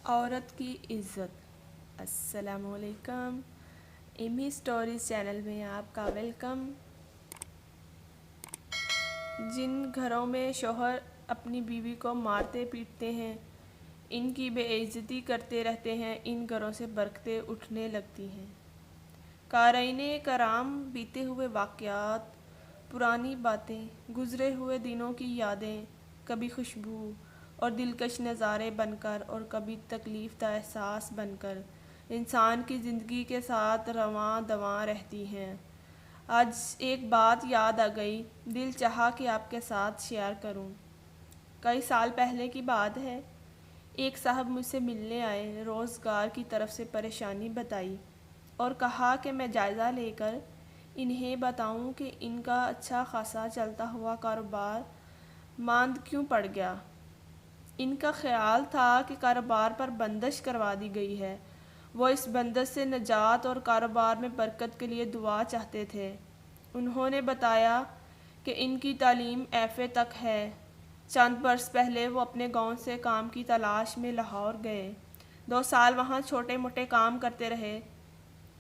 عورت کی عزت۔ السلام علیکم، ایمی سٹوریز چینل میں آپ کا ویلکم۔ جن گھروں میں شوہر اپنی بیوی کو مارتے پیٹتے ہیں، ان کی بے عزتی کرتے رہتے ہیں، ان گھروں سے برکتیں اٹھنے لگتی ہیں۔ قارئین کرام، بیتے ہوئے واقعات، پرانی باتیں، گزرے ہوئے دنوں کی یادیں کبھی خوشبو اور دلکش نظارے بن کر اور کبھی تکلیف دہ احساس بن کر انسان کی زندگی کے ساتھ رواں دواں رہتی ہیں۔ آج ایک بات یاد آ گئی، دل چاہا کہ آپ کے ساتھ شیئر کروں۔ کئی سال پہلے کی بات ہے، ایک صاحب مجھ سے ملنے آئے، روزگار کی طرف سے پریشانی بتائی اور کہا کہ میں جائزہ لے کر انہیں بتاؤں کہ ان کا اچھا خاصا چلتا ہوا کاروبار ماند کیوں پڑ گیا۔ ان کا خیال تھا کہ کاروبار پر بندش کروا دی گئی ہے، وہ اس بندش سے نجات اور کاروبار میں برکت کے لیے دعا چاہتے تھے۔ انہوں نے بتایا کہ ان کی تعلیم ایف اے تک ہے۔ چند برس پہلے وہ اپنے گاؤں سے کام کی تلاش میں لاہور گئے، 2 سال وہاں چھوٹے موٹے کام کرتے رہے،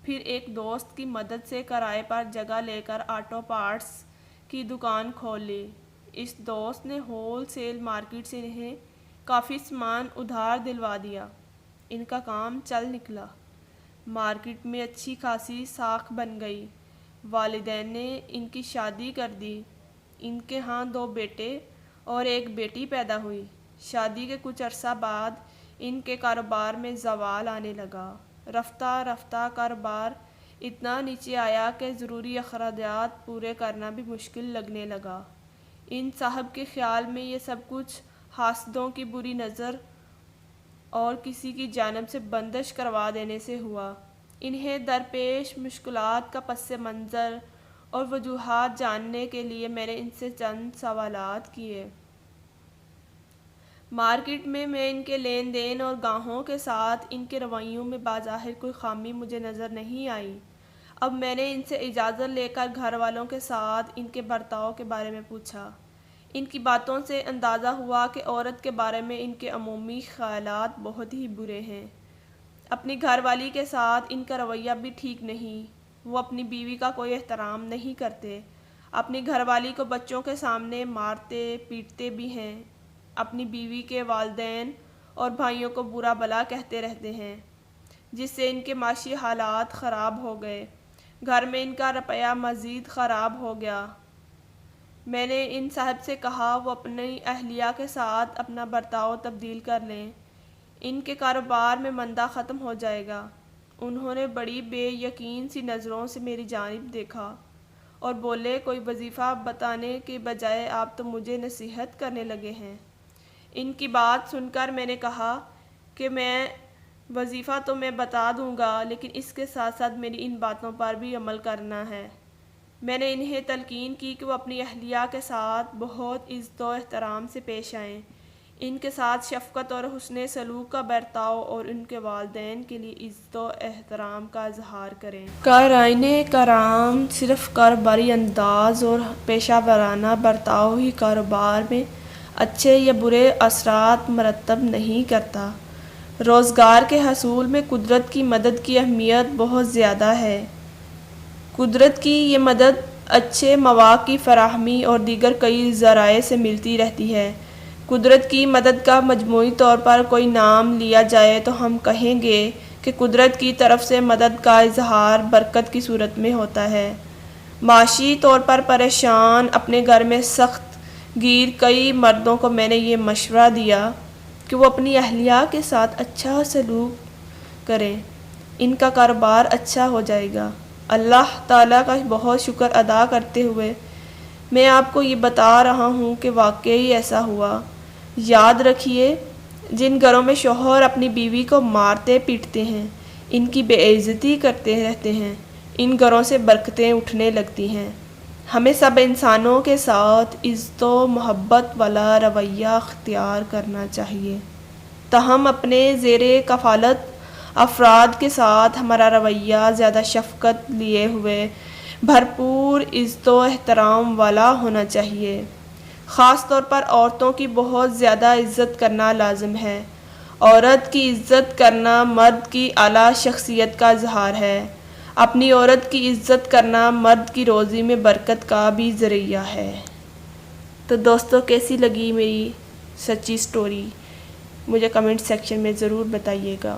پھر ایک دوست کی مدد سے کرائے پر جگہ لے کر آٹو پارٹس کی دکان کھول لی۔ اس دوست نے ہول سیل مارکیٹ سے انہیں کافی سامان ادھار دلوا دیا۔ ان کا کام چل نکلا، مارکیٹ میں اچھی خاصی ساکھ بن گئی۔ والدین نے ان کی شادی کر دی۔ ان کے ہاں 2 بیٹے اور 1 بیٹی پیدا ہوئی۔ شادی کے کچھ عرصہ بعد ان کے کاروبار میں زوال آنے لگا۔ رفتہ رفتہ کاروبار اتنا نیچے آیا کہ ضروری اخراجات پورے کرنا بھی مشکل لگنے لگا۔ ان صاحب کے خیال میں یہ سب کچھ حاسدوں کی بری نظر اور کسی کی جانب سے بندش کروا دینے سے ہوا۔ انہیں درپیش مشکلات کا پس منظر اور وجوہات جاننے کے لیے میں نے ان سے چند سوالات کیے۔ مارکیٹ میں ان کے لین دین اور گاہکوں کے ساتھ ان کے رویوں میں بظاہر کوئی خامی مجھے نظر نہیں آئی۔ اب میں نے ان سے اجازت لے کر گھر والوں کے ساتھ ان کے برتاؤ کے بارے میں پوچھا۔ ان کی باتوں سے اندازہ ہوا کہ عورت کے بارے میں ان کے عمومی خیالات بہت ہی برے ہیں۔ اپنی گھر والی کے ساتھ ان کا رویہ بھی ٹھیک نہیں۔ وہ اپنی بیوی کا کوئی احترام نہیں کرتے، اپنی گھر والی کو بچوں کے سامنے مارتے پیٹتے بھی ہیں، اپنی بیوی کے والدین اور بھائیوں کو برا بھلا کہتے رہتے ہیں، جس سے ان کے معاشی حالات خراب ہو گئے۔ گھر میں ان کا رویہ مزید خراب ہو گیا۔ میں نے ان صاحب سے کہا وہ اپنی اہلیہ کے ساتھ اپنا برتاؤ تبدیل کر لیں، ان کے کاروبار میں مندہ ختم ہو جائے گا۔ انہوں نے بڑی بے یقین سی نظروں سے میری جانب دیکھا اور بولے، کوئی وظیفہ بتانے کے بجائے آپ تو مجھے نصیحت کرنے لگے ہیں۔ ان کی بات سن کر میں نے کہا کہ وظیفہ تو میں بتا دوں گا، لیکن اس کے ساتھ ساتھ میری ان باتوں پر بھی عمل کرنا ہے۔ میں نے انہیں تلقین کی کہ وہ اپنی اہلیہ کے ساتھ بہت عزت و احترام سے پیش آئیں، ان کے ساتھ شفقت اور حسن سلوک کا برتاؤ اور ان کے والدین کے لیے عزت و احترام کا اظہار کریں۔ قارئین کرام، صرف کاروباری انداز اور پیشہ ورانہ برتاؤ ہی کاروبار میں اچھے یا برے اثرات مرتب نہیں کرتا۔ روزگار کے حصول میں قدرت کی مدد کی اہمیت بہت زیادہ ہے۔ قدرت کی یہ مدد اچھے مواقع کی فراہمی اور دیگر کئی ذرائع سے ملتی رہتی ہے۔ قدرت کی مدد کا مجموعی طور پر کوئی نام لیا جائے تو ہم کہیں گے کہ قدرت کی طرف سے مدد کا اظہار برکت کی صورت میں ہوتا ہے۔ معاشی طور پر پریشان، اپنے گھر میں سخت گیر کئی مردوں کو میں نے یہ مشورہ دیا کہ وہ اپنی اہلیہ کے ساتھ اچھا سلوک کریں، ان کا کاروبار اچھا ہو جائے گا۔ اللہ تعالیٰ کا بہت شکر ادا کرتے ہوئے میں آپ کو یہ بتا رہا ہوں کہ واقعی ایسا ہوا۔ یاد رکھیے، جن گھروں میں شوہر اپنی بیوی کو مارتے پیٹتے ہیں، ان کی بے عزتی کرتے رہتے ہیں، ان گھروں سے برکتیں اٹھنے لگتی ہیں۔ ہمیں سب انسانوں کے ساتھ عزت و محبت والا رویہ اختیار کرنا چاہیے، تاہم اپنے زیر کفالت افراد کے ساتھ ہمارا رویہ زیادہ شفقت لیے ہوئے بھرپور عزت و احترام والا ہونا چاہیے۔ خاص طور پر عورتوں کی بہت زیادہ عزت کرنا لازم ہے۔ عورت کی عزت کرنا مرد کی اعلیٰ شخصیت کا اظہار ہے۔ اپنی عورت کی عزت کرنا مرد کی روزی میں برکت کا بھی ذریعہ ہے۔ تو دوستو کیسی لگی میری سچی سٹوری؟ مجھے کمنٹ سیکشن میں ضرور بتائیے گا۔